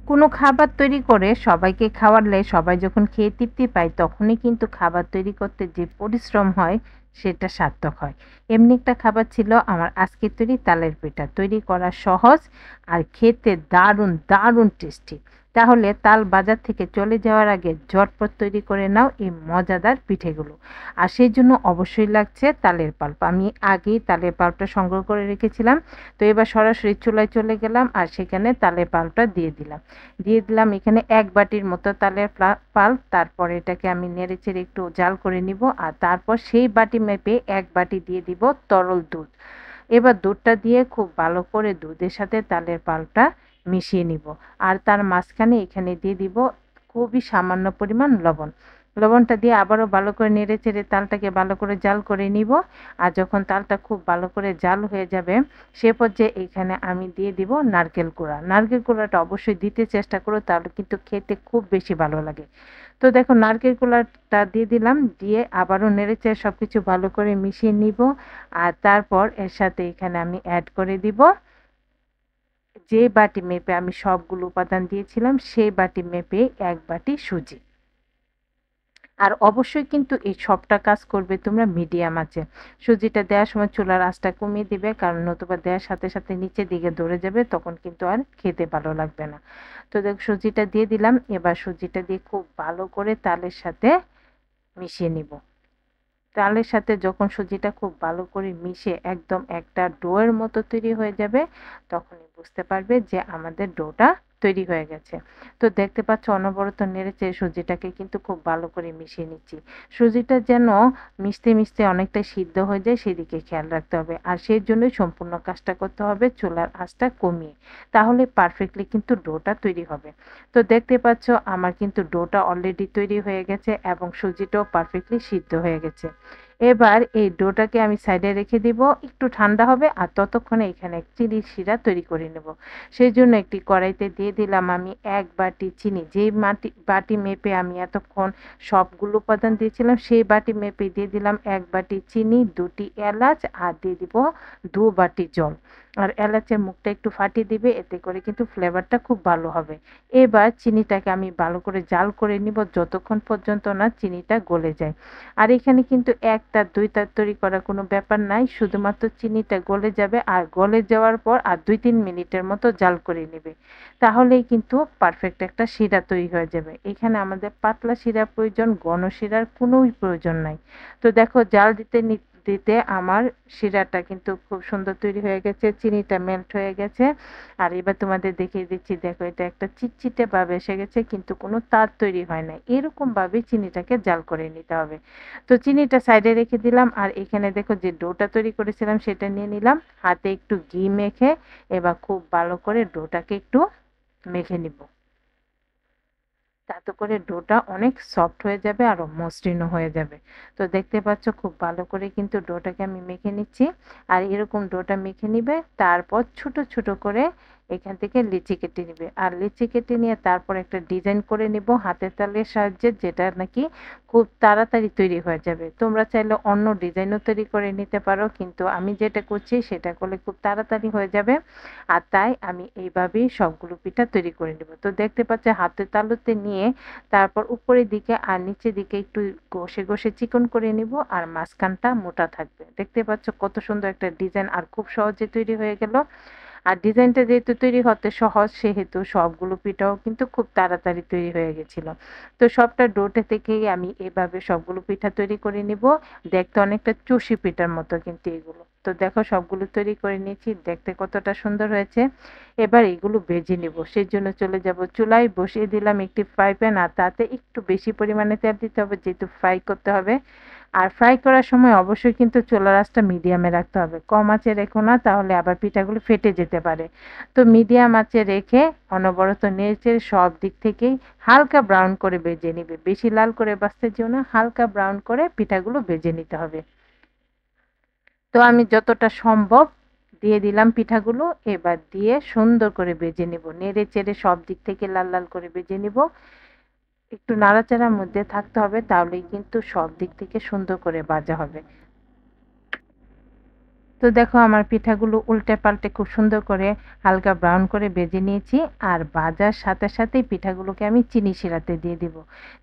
কোনো খাবার তৈরি করে সবাইকে খাওয়ালে সবাই যখন খেয়ে তৃপ্তি পায় তখনই কিন্তু খাবার তৈরি করতে যে পরিশ্রম হয় সেটা সার্থক হয়। এমনি একটা খাবার ছিল আমার আজকের তৈরি তালের পিঠা। তৈরি করা সহজ আর খেতে দারুণ, দারুণ টেস্টি। তাহলে তাল বাজার থেকে চলে যাওয়ার আগে ঝটপট তৈরি করে নাও এই মজাদার পিঠেগুলো। আর সেইজন্য অবশ্যই লাগছে তালের পাল্প। আমি আগেই তালের পাল্পটা সংগ্রহ করে রেখেছিলাম। তো এবার সরাসরি চুলায় চলে গেলাম আর সেখানে তালের পাল্পটা দিয়ে দিলাম এখানে ১ বাটির মতো তালের পাল্প। তারপর এটাকে আমি নেড়েচেড়ে একটু জাল করে নিব। আর তারপর সেই বাটি মেপে ১ বাটি দিয়ে দিব তরল দুধ। এবার দুধটা দিয়ে খুব ভালো করে দুধের সাথে তালের পাল্পটা মিশিয়ে নিব। আর তার মাঝখানে এখানে দিয়ে দিব খুবই সামান্য পরিমাণ লবণ। লবণটা দিয়ে আবারও ভালো করে নেড়েচেড়ে তালটাকে ভালো করে জাল করে নিব। আর যখন তালটা খুব ভালো করে জাল হয়ে যাবে সে পর্যায়ে এখানে আমি দিয়ে দিব নারকেল কোড়া। নারকেল কোড়াটা অবশ্যই দিতে চেষ্টা করো, তাহলে কিন্তু খেতে খুব বেশি ভালো লাগে। তো দেখো নারকেল কোড়াটা দিয়ে দিলাম, দিয়ে আবারও নেড়েচেড়ে সবকিছু ভালো করে মিশিয়ে নিব। আর তারপর এর সাথে এখানে আমি অ্যাড করে দিব যে বাটি মেপে আমি সবগুলো উপাদান দিয়েছিলাম সেই বাটি মেপে ১ বাটি সুজি। আর অবশ্যই কিন্তু এই সবটা কাজ করবে তোমরা মিডিয়াম আঁচে। সুজিটা দেওয়ার সময় চুলার আঁচটা কমিয়ে দিবে, কারণ নতুবা দেওয়ার সাথে সাথে নিচের দিকে ধরে যাবে, তখন কিন্তু আর খেতে ভালো লাগবে না। তো দেখো সুজিটা দিয়ে দিলাম। এবার সুজিটা দিয়ে খুব ভালো করে তালের সাথে মিশিয়ে নিব। চালের সাথে যখন সুজিটা খুব ভালো করে মিশে একদম একটা ডোয়ের মতো তৈরি হয়ে যাবে, তখনই বুঝতে পারবে যে আমাদের ডোটা তৈরি হয়ে গেছে। তো দেখতে পাচ্ছ অনবরত নেড়েচেড়ে সুজিটাকে কিন্তু খুব ভালো করে মিশিয়ে নিচ্ছি। সুজিটা যেন মিশতে মিশতে অনেকটা সিদ্ধ হয়ে যায় সেদিকে খেয়াল রাখতে হবে। আর সেই জন্যই সম্পূর্ণ কাজটা করতে হবে চুলার আঁচটা কমিয়ে। তাহলে পারফেক্টলি কিন্তু ডোটা তৈরি হবে। তো দেখতে পাচ্ছ আমার কিন্তু ডোটা অলরেডি তৈরি হয়ে গেছে এবং সুজিটাও পারফেক্টলি সিদ্ধ হয়ে গেছে। এবার এই ডোটাকে আমি সাইডে রেখে দিব, একটু ঠান্ডা হবে। আর ততক্ষণে এখানে চিনির শিরা তৈরি করে নেব। সেই জন্য একটি কড়াইতে দিয়ে দিলাম আমি ১ বাটি চিনি। যেই বাটি মেপে আমি এতক্ষণ সবগুলো উপাদান দিয়েছিলাম সেই বাটি মেপে দিয়ে দিলাম ১ বাটি চিনি, ২টি এলাচ আর দিয়ে দিব ২ বাটি জল। আর এলাচের মুখটা একটু ফাটিয়ে দিবে, এতে করে কিন্তু ফ্লেভারটা খুব ভালো হবে। এবার চিনিটাকে আমি ভালো করে জাল করে নিব যতক্ষণ পর্যন্ত না চিনিটা গলে যায়। আর এখানে কিন্তু ১ তার ২ তার তৈরি করার কোনো ব্যাপার নাই। শুধুমাত্র চিনিটা গলে যাবে আর গলে যাওয়ার পর আর ২-৩ মিনিটের মতো জাল করে নিবে। তাহলেই কিন্তু পারফেক্ট একটা শিরা তৈরি হয়ে যাবে। এখানে আমাদের পাতলা শিরা প্রয়োজন, ঘন শিরার কোনোই প্রয়োজন নাই। তো দেখো জাল দিতে দিতে আমার শিরাটা কিন্তু খুব সুন্দর তৈরি হয়ে গেছে, চিনিটা মেল্ট হয়ে গেছে। আর এবার তোমাদের দেখিয়ে দিচ্ছি, দেখো এটা একটা চিটচিটে ভাব এসে গেছে কিন্তু কোনো তার তৈরি হয় নাই। এরকম ভাবে চিনিটাকে জাল করে নিতে হবে। তো চিনিটা সাইডে রেখে দিলাম। আর এখানে দেখো যে ডোটা তৈরি করেছিলাম সেটা নিয়ে নিলাম। হাতে একটু ঘি মেখে এবার খুব ভালো করে ডোটাকে একটু মেখে নিব। তাতে করে ডোটা অনেক সফট হয়ে যাবে আর মসৃণও হয়ে যাবে। তো দেখতে পাচ্ছ খুব ভালো করে কিন্তু ডোটাকে আমি মেখে নিচ্ছি। আর এরকম ডোটা মেখে নিবে, তারপর ছোট ছোট করে এখান থেকে লিচি কেটে নিবে। আর লিচি কেটে নিয়ে তারপর একটা ডিজাইন করে নিব হাতের তালের সাহায্যে, যেটা নাকি খুব তাড়াতাড়ি তৈরি হয়ে যাবে। তোমরা চাইলে অন্য ডিজাইনও তৈরি করে নিতে পারো, কিন্তু আমি যেটা করছি সেটা করলে খুব তাড়াতাড়ি হয়ে যাবে। আর তাই আমি এইভাবেই সবগুলো পিঠা তৈরি করে নেব। তো দেখতে পাচ্ছ হাতের তালুতে নিয়ে তারপর উপরের দিকে আর নিচের দিকে একটু ঘষে ঘষে চিকন করে নিব, আর মাঝখানটা মোটা থাকবে। দেখতে পাচ্ছ কত সুন্দর একটা ডিজাইন আর খুব সহজে তৈরি হয়ে গেল। আর ডিজাইনটা যেহেতু তৈরি হতে সহজ সেহেতু সবগুলো পিঠাও কিন্তু খুব তাড়াতাড়ি তৈরি হয়ে গেছিল। তো সবটা ডোটে থেকেই আমি এভাবে সবগুলো পিঠা তৈরি করে নিব। দেখতে অনেকটা চুষি পিঠার মতো কিন্তু এগুলো। তো দেখো সবগুলো তৈরি করে নিয়েছি, দেখতে কতটা সুন্দর হয়েছে। এবার এগুলো ভেজে নেব। সেই জন্য চলে যাব চুলায়, বসিয়ে দিলাম একটি ফ্রাই প্যান। আর তাতে একটু বেশি পরিমাণে তেল দিতে হবে যেহেতু ফ্রাই করতে হবে। আর ফ্রাই করার সময় অবশ্যই কিন্তু চুলার আঁচটা মিডিয়ামে রাখতে হবে, কম আঁচে রেখো না, তাহলে আবার পিঠাগুলো ফেটে যেতে পারে। তো মিডিয়াম আঁচে রেখে অনবরত নেড়েচেড়ে সব দিক থেকেই হালকা ব্রাউন করে ভেজে নিবে। বেশি লাল করে ভাজতে যেও না, হালকা ব্রাউন করে পিঠাগুলো ভেজে নিতে হবে। তো আমি যতটা সম্ভব দিয়ে দিলাম পিঠাগুলো। এবার দিয়ে সুন্দর করে ভেজে নেব, নেড়ে চেড়ে সব দিক থেকে লাল লাল করে ভেজে নিব। একটু নাড়াচাড়ার মধ্যে থাকতে হবে, তাহলেই কিন্তু সব দিক থেকে সুন্দর করে ভাজা হবে। তো দেখো আমার পিঠাগুলো উল্টে পাল্টে খুব সুন্দর করে হালকা ব্রাউন করে ভেজে নিয়েছি। আর ভাজার সাথে সাথেই পিঠাগুলোকে আমি চিনি শিরাতে দিয়ে দিব।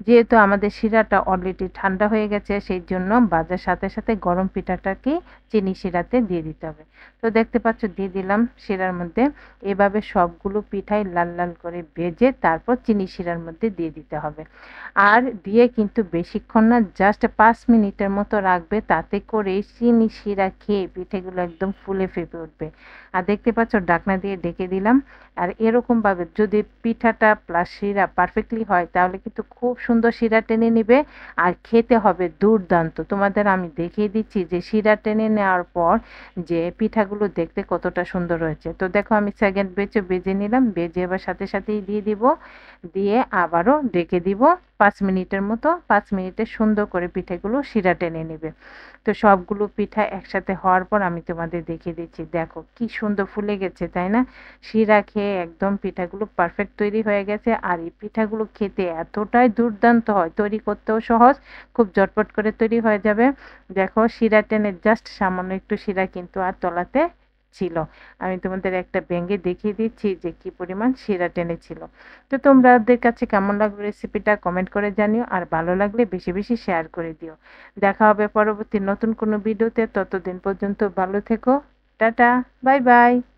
যেহেতু আমাদের শিরাটা অলরেডি ঠান্ডা হয়ে গেছে, সেই জন্য ভাজার সাথে সাথে গরম পিঠাটাকেই চিনি শিরাতে দিয়ে দিতে হবে। তো দেখতে পাচ্ছ দিয়ে দিলাম শিরার মধ্যে। এভাবে সবগুলো পিঠাই লাল লাল করে ভেজে তারপর চিনি শিরার মধ্যে দিয়ে দিতে হবে। আর দিয়ে কিন্তু বেশিক্ষণ না, জাস্ট 5 মিনিটের মতো রাখবে, তাতে করে চিনি শিরা খেয়ে পিঠেগুলো একদম ফুলে ফেঁপে উঠবে। আর দেখতে পাচ্ছ ঢাকনা দিয়ে ঢেকে দিলাম। আর এরকমভাবে যদি পিঠাটা প্লাস শিরা পারফেক্টলি হয় তাহলে কিন্তু খুব সুন্দর শিরা টেনে নেবে। আর খেতে হবে দুর্দান্ত। তোমাদের আমি দেখিয়ে দিচ্ছি যে শিরা টেনে নেওয়ার পর যে পিঠাগুলো দেখতে কতটা সুন্দর হয়েছে। তো দেখো আমি সেকেন্ড ব্যাচও ভেজে নিলাম, ভেজে এবার সাথে সাথেই দিয়ে দিব, দিয়ে আবারও ঢেকে দিব 5 মিনিটের মতো। 5 মিনিটে সুন্দর করে পিঠাগুলো শিরা টেনে নেবে। তো সবগুলো পিঠা একসাথে হওয়ার পর আমি তোমাদের দেখিয়ে দিচ্ছি। দেখো কি সুন্দর ফুলে গেছে, তাই না? শিরা খেয়ে একদম পিঠাগুলো পারফেক্ট তৈরি হয়ে গেছে। আর এই পিঠাগুলো খেতে এতটাই দুর্দান্ত হয়, তৈরি করতেও সহজ, খুব ঝটপট করে তৈরি হয়ে যাবে। দেখো শিরা টেনে জাস্ট সামান্য একটু শিরা কিন্তু আর তলাতে ছিল। আমি তোমাদের একটা ভেঙে দেখিয়ে দিচ্ছি যে কি পরিমাণ শিরা টেনেছিল। তো তোমাদের কাছে কেমন লাগলো রেসিপিটা কমেন্ট করে জানিও। আর ভালো লাগলে বেশি বেশি শেয়ার করে দিও। দেখা হবে পরবর্তী নতুন কোনো ভিডিওতে। ততদিন পর্যন্ত ভালো থেকো। Tata, bye bye.